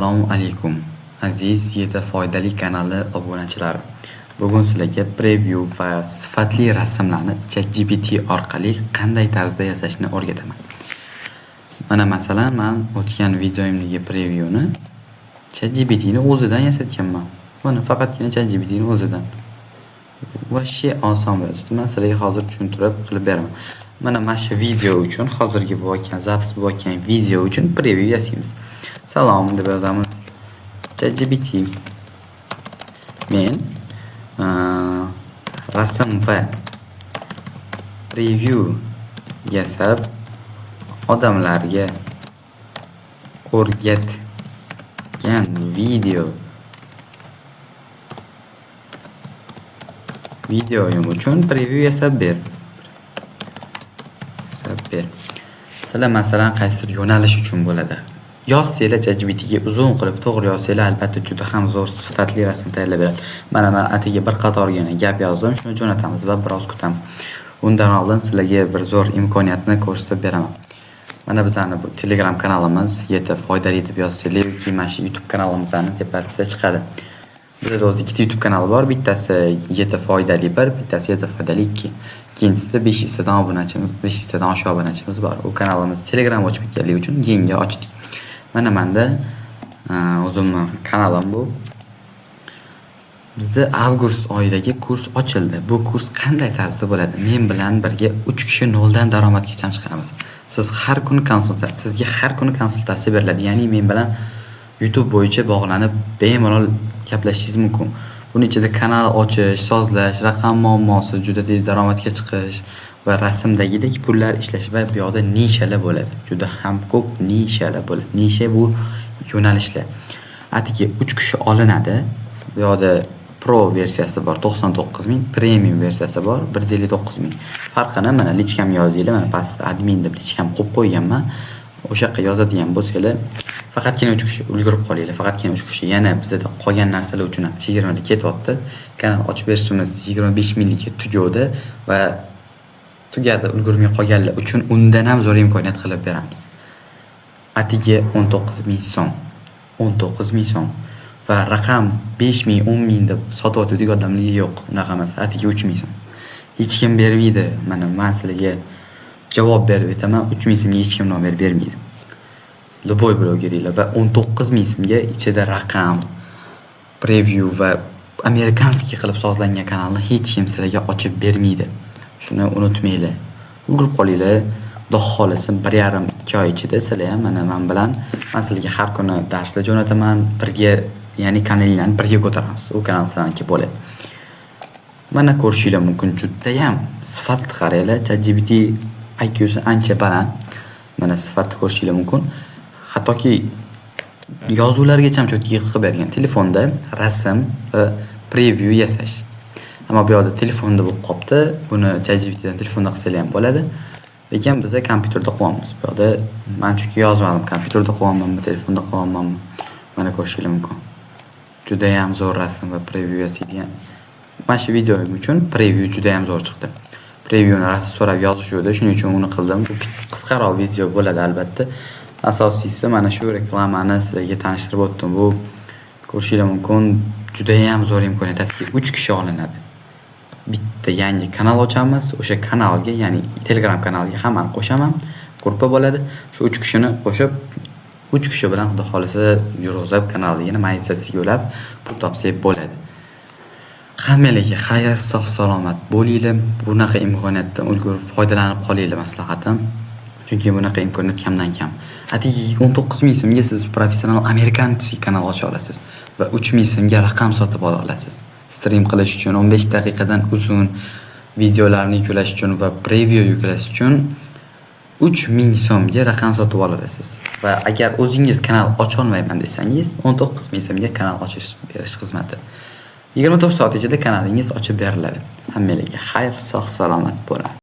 Assalomu alaykum aziz Yeta foydali kanali obunachilari. Bugun sizlarga preview va sifatli rasmlarni ChatGPT orqali qanday tarzda yasashni o'rgataman. Mana masalan, men o'tgan videoimdagi previewni ChatGPT ni o'zidan yasatganman. Mana faqatgina ChatGPT ni o'zidan. Vashshe oson bo'ldi. Men sizlarga hozir tushuntirib qilib beraman. Mana shu video uchun, hozirgi bo'lgan zaps bo'lgan video uchun preview yasaymiz. Salom deb yozamiz. ChatGPT. Men rasm va preview yasab odamlarga o'rgatgan videoyim uchun preview yasab ber. Sizlar masalan qaysi yo'nalish uchun bo'ladi? Yozsanglar ChatGPTga uzun qilib to'g'ri yozsanglar albatta juda ham zo'r sifatli rasm tayyorlab beradi. Mana men atiga bir qatorgina gap yozdim, shuni jo'natamiz va biroz kutamiz. Undan oldin sizlarga bir zo'r imkoniyatni ko'rsatib beraman. Mana bizning bu Telegram kanalimiz Yeta foydali deb yozsanglar yoki mana shu YouTube kanalimizning tepasida chiqadi. Bizda o'zi ikkita YouTube kanali bor. Bittasi Yeta foydali 1, bittasi Yeta foydali 2. Ikkinchisida 500 tadan obunachimiz, 500 tadan oshiq obunachimiz bor. U kanalimiz Telegram ochib ketganligi uchun yangi ochdik. Mana menda o'zimning kanalim bu. Bizda avgust oyidagi kurs ochildi. Bu kurs qanday tarzda bo'ladi? Men bilan birga 3 kishi noldan daromadgacha chiqamiz. Sizga har kuni konsultatsiya beriladi. Ya'ni men bilan YouTube bo'yicha bog'lanib bemalol gaplashishingiz mumkin. Buning ichida kanal ochish, sozlash, raqam muammosi, juda tez daromadga chiqish va rasmdagidek pullar ishlash va bu yoqda nishalar bo'ladi. Juda ham ko'p nishalar bo'ladi. Nisha bu yo'nalishlar. Atigi 3 kishi olinadi. Bu yoqda Pro versiyasi bor 99.000, Premium versiyasi bor 159.000. Farqini mana lichkamga yozinglar, mana pastda admin deb lichkam qo'yib qo'yganman. O'sha yerga yozadigan bo'lsanglar, faqatgina 3 kishi ulgurib qolinglar. Faqatgina 3 kishi. Yana bizda qolgan narsalar uchun ham chegirmada ketyapti. Kanal ochib berishimiz 25 mingga tugadi va tugadi ulgurmay qolganlar uchun undan ham zo'r imkoniyat qilib beramiz. Atiga 19.000 so'm. 19.000 so'm. Va raqam 5.000, 10.000 deb sotayotgan odamlar yo'q. Unaqa emas. Atiga 3.000 so'm. Hech kim bermaydi. Mana men sizlarga javob berib aytaman, 3.000 so'mga hech kim nom bermaydi. Любой blogerlar va 19.000 so'mga ichida raqam, preview va amerikanskiy qilib sozlangan kanalni hech kim sizlarga ochib bermaydi. Shuni unutmanglar. Ulgurib qolinglar. Xudo xolasa 1,5-2 oy ichida sizlar ham mana men bilan men sizlarga har kuni darslar jo'nataman, birga, ya'ni kanallarni birga ko'taramiz. U kanal sizlarniki bo'ladi. Mana ko'rishinglar mumkin, juda ham sifatli qaranglar. ChatGPT IQsi ancha baland. Mana sifatni ko'rishinglar mumkin. Hattoki yozuvlargacha ham cho'tki qilib bergan. Telefonda rasm va preview yasash. Ammo bu yerda telefonda bo'lib qopti. Buni ChatGPT dan telefonda qilsanglar ham bo'ladi. Lekin biz kompyuterda qilyapmiz. Bu yerda men chunki yozmadim, kompyuterda qilyapmanmi, telefonda qilyapmanmi. Mana ko'rishinglar mumkin. Juda ham zo'r rasm va preview yasaydigan. Mana shu videoim uchun preview juda ham zo'r chiqdi. Previewni rasm so'rab yozishuvdi, shuning uchun uni qildim. Bu qisqaroq video bo'ladi albatta. Asosiysi mana shu reklamani sizlarga tanishtirib o'tdim. Bu ko'rishinglar mumkin, juda ham zo'r imkoniyatki 3 kishi olinadi. Bitta yangi kanal ochamiz, o'sha kanalga, ya'ni Telegram kanaliga hammani qo'shaman. Gruppa bo'ladi. Shu 3 kishini qo'shib 3 kishi bilan xudo xolasa yurg'izib kanalligini monetizatsiyaga yo'lab pul topsak bo'ladi. Hammalarga xayr, sog' salomat bo'linglar. Bunaqa imkoniyatdan ulgurib foydalanib qolinglar maslahatim. Chunki bunaqa imkoniyat kamdan kam. Atigi 19.000 so'mga siz professional amerikanskiy kanal ocha olasiz va 3.000 so'mga raqam sotib ola olasiz. Stream qilish uchun 15 daqiqadan uzun videolarni yuklash uchun va preview yuklash uchun 3.000 so'mga raqam sotib ola olasiz. Va agar o'zingiz kanal ocha olmayman desangiz, 19.000 so'mga kanal ochish berish xizmati. 24 soat ichida kanalingiz ochib beriladi. Hammalarga xayr, sog' salomat bo'ling.